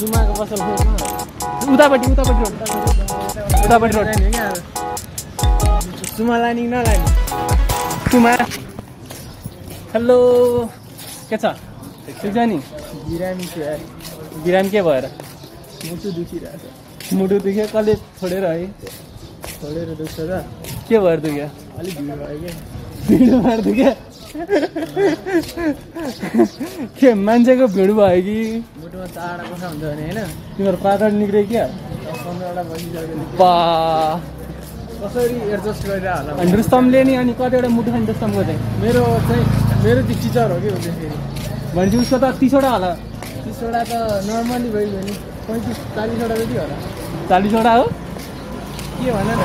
सुमाको पसल उतापट्टि रोड सुमा लाने नलाने सुमा हेलो के छ ठिक छ नि बिरामी थियो यार बिरामी के भएर मुटु दुखिरहेछ मुटु दुख्यो कसले छोडेर है छोडेर दुख्छ त के भएर दुख्यो अलिक भिड भयो क्या भिड भएर दुख्यो के मान्छेको भिड भयो कि मुटुमा चाडा कसा हुन्छ भने होइन तिम्रो पातड निक्रियो क्या 15वटा बसिसक्यो बा कसरी एडजस्ट गरेर होला अनि रुस्तमले नि अनि कतिवटा मुटु खान्छ रुस्तमको चाहिँ मेरो चाहिँ टिचर हो कि हुन्छ फेरि भनेपछि उसको त 30वटा होला 30वटा त नर्मली भइगयो नि 35-40वटा जति होला 40वटा हो के भन न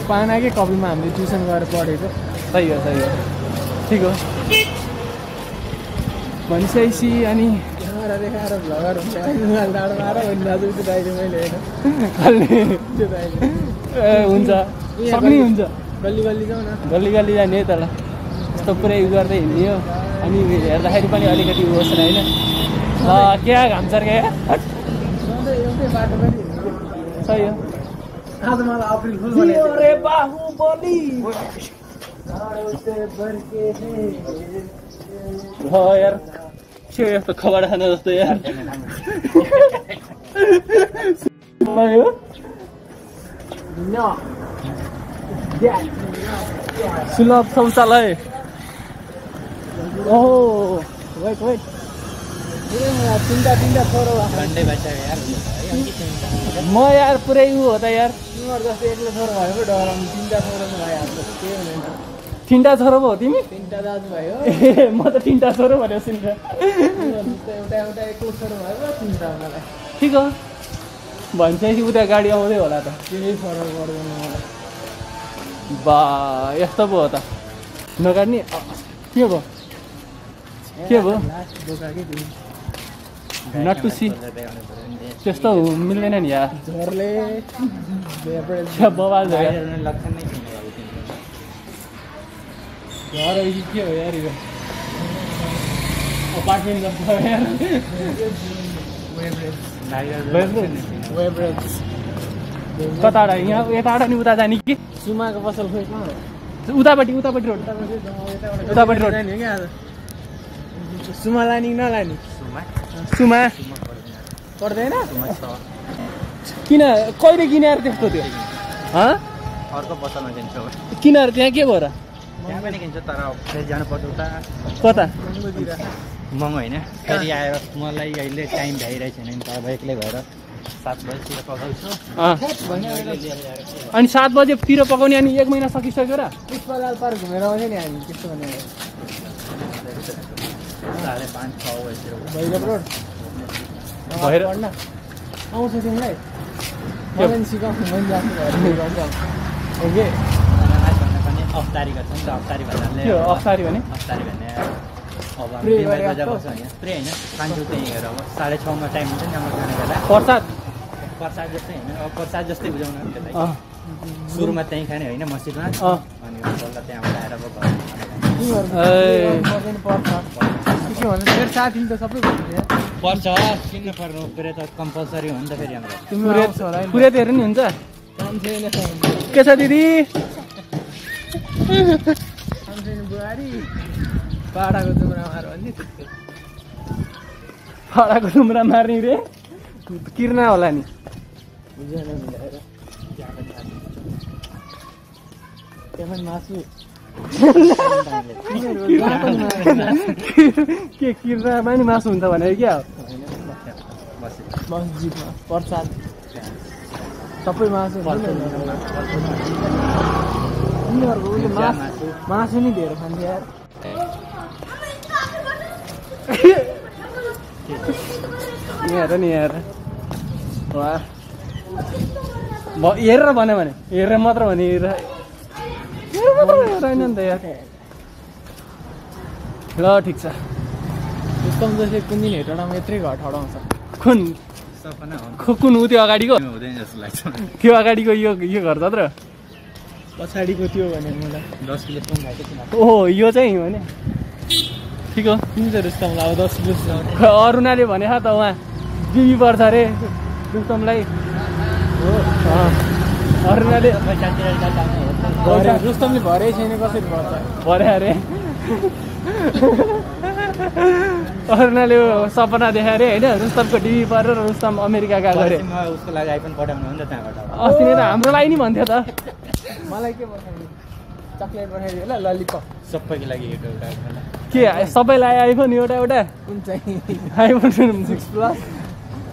पानाकै कपीमा हामीले ट्युसन गरेर पढेको सही हो ठिक हो भनिसकेपछि अनि क्यामेरा देखाएर भ्लगर हुन्छ डाँडो मार भन्ने दाजु त्यो दाइले मैले खाल्ने त्यो दाइले हुन्छ सक्ने हुन्छ गल्ली गल्ली जाउँ न गल्ली जाने हो तल यस्तो पुरै उयो गर्दै हिँड्ने हो अनि हेर्दाखेरि पनि अलिकति उयो छैन होइन क्या घाम सर्के एउटै बाटो पनि सही हो आज मलाई अप्रिल फुल रे बाहुबली यार के यस्तो खबर खान जस्तो यार सुलभ शौचालय ओहो वेट तिनवटा छोरो म यार पुरै ऊ हो त यार तिमीहरू जस्तो एक्लो छोरो भएको डराउनु 3टा छोरो भइहाल्छ केही हुँदैन 3टा छोरो भयो तिमी 3टा दाजु भयो म त 3टा छोरो भनेको सुन्छ एउटा एक्लो छोरो भएको 3टा मलाई ठिक हो भन्छेपछि उता गाडी आउँदै होला त केही फरक पर्दैन मलाई बा यस्तो पो हो त नकाट्ने के भयो नट टु सी त्यस्तो मिल्दैन नि यार झरले बबाल घर के हो यार यो अपार्टमेन्ट जस्तो यार कताबाट यहाँ यताबाट नि उता जाने कि सुमाको पसल खोइ उतापट्टि रोड नि क्या सुमा लाने नलाने सुमा पर्दैन किन कहिले किनेर त्यस्तो थियो अर्को पसलमा किन्छ किनेर त्यहाँ के भयो र त्यहाँ पनि किन्छ तर फेरि जानुपर्छ उता कता महँगो होइन फेरि आएर मलाई अहिले टाइम भ्याइरहेको छैन नि तर एक्लै भएर 7 बजीतिर पकाउँछु अनि 7 बजेतिर पकाउने अनि 1 महिना सकिसक्यो र पुष्पलाल पार्क घुमेर आउँछ नि हामी त्यस्तो भने 5:30-6 बजीतिर भैरव रोड भएर पढ्न आउँछ तिमीलाई मलाई सिकाउनु मैले जान्छु ओके भन्दा पनि अफ्तारी गर्छ नि त अफ्तारी भन्नाले अफ्तारी भने अब बिमारी बजार बस्छ होइन प्रे होइन खान्छु त्यहीँ हेर अब 6:30मा टाइम हुन्छ नि हाम्रो खाने बेला प्रसाद जस्तै होइन अब प्रसाद जस्तै बुझाउन त्यसलाई सुरुमा त्यहीँ खाने होइन मस्जिदमा अनि बल्ल त्यहाँबाट आएर अब के भन्छ मेरो साथी त सबै पर्छ किन्न पर्नु पुरै त कम्पलसरी हो नि त फेरि हाम्रो पुरै त हेर्नु नि हुन्छ के छ दिदी बुहारी पाडाको दुम्रा मार भन्ने पाडाको दुम्रा मार्ने रे किर्ना होला नि बुझेन मिलाएर त्यहाँ मासु के किर्नामा नि मासु हुन्छ भनेको क्या मस्जिदमा प्रसाद सबै मासु मासु नि धेरै खान्छ यार हेर नि यार हेरेर भन्यो भने हेरेर मात्र भने हेरेर नि त यार ल ठिक छ त्यस्तो जस्तै कुन दिन हेटौँडामा यत्रै घर ठडाउँछ कुन सपना हो कुन ऊ त्यो अगाडिको हुँदैन जस्तो लाग्छ त्यो अगाडिको यो घर त पछाडिको त्यो भने मलाई 10 किलो सुन खाएको थिएन ओहो यो चाहिँ भने ठिक हो किन चाहिँ रुस्तमलाई अब 10 किलो अरुणाले भने त उहाँ बिबी पर्छ अरे रुस्तमलाई हो अरुणाले रुस्तमले भरै छैन कसरी भर्छ भरे अरे अरुणाले सपना देखायो अरे होइन रुस्तमको डिबी परेर रुस्तम अमेरिका गएको अरे म उसको लागि आइफोन पठाउनु हो नि त त्यहाँबाट अस्ति नै त हाम्रो लागि नि भन्थ्यो त मलाई के पठाउने चक्लेट पठाइदियो ल ललिपप सबैको लागि एउटा एउटा के सबैलाई आइफोन एउटा एउटा कुन चाहिँ आइफोन 6 प्लस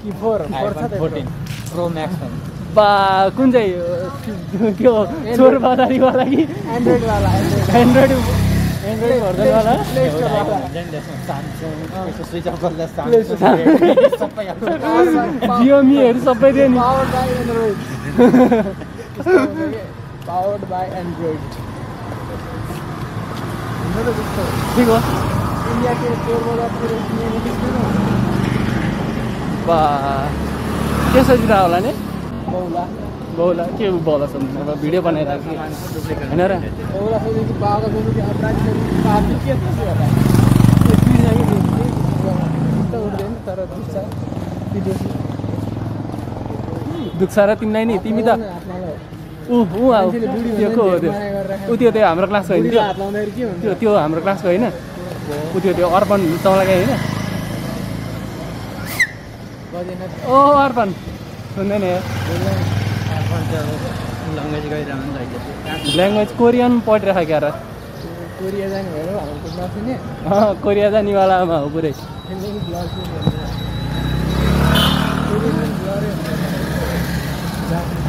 कि 4 छ आइफोन त 14 प्रो म्याक्स बा कुन चाहिँ के हो चोर बजारीवाला कि एन्ड्रोइड वाला एन्ड्रोइड भर्जनवाला स्विच अफ गर्दा सबै जियोमीहरू सबै थियो नि powered by Android powered by Android ठिक हो इंडिया के चोर बजार पूरे दुनिया में किसने ना बा के सजिरहेको होला नि बौला बौला के बौला सम्झ भिडियो बनाइरहेको होइन र बौला सोचे कि बागा दोनों के अपराधी से बात नहीं किया किसी वाला ये चीज नहीं देखी तो उड़ देन तर दूसरा विदेशी दुख्छ र तिमीलाई नि तिमी त ऊ आऊ त्यो को हो त्यो ऊ त्यो हाम्रो क्लासको होइन हात लाउँदाखेरि के हुन्छ त्यो हाम्रो क्लासको होइन ऊ त्यो अर्पण चौलाकै होइन बजेन ओ अर्पण सुन्दैन ल्याङ्ग्वेज गइरहनु नि त ल्याङ्ग्वेज कोरियन पढिरहेको क्या र कोरिया जाने भएर हाम्रो नसुने कोरिया जानेवालामा हो पुरै एकदम ब्लग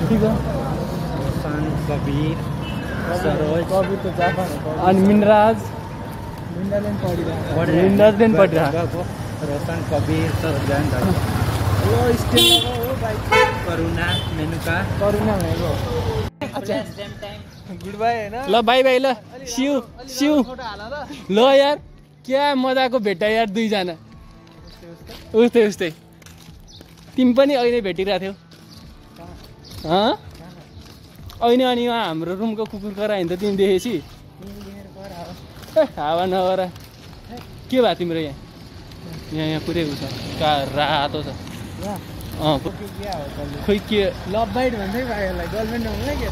ठिक हो रोशन कबीर सरोज कवि त जापान हो अनि मिनराज मिन्डाले पढिरहेको मिनराजले पनि पढिरहेको रोशन कबीर सरोज गयो नि त हेलो स्टेट हो भाइ करुणा मेनुका करुणा भएको गुड बाई हैन ल बाई बाई ल सिउ सिउ फोटो हाल ल ल यार क्या मजाको भेट्टा यार दुईजना उस्तै उस्तै तिमी पनि अहिले भेटिरहेको थियौ अहिले अनि उहाँ हाम्रो रुमको कुकुर करायो भने त तिमी देखेपछि हावा नगर के भयो तिम्रो यहाँ यहाँ पुरै छ का रातो छ खोइ के लभ बाइट भन्दै भाइहरूलाई गर्लफ्रेन्ड हुँदैन के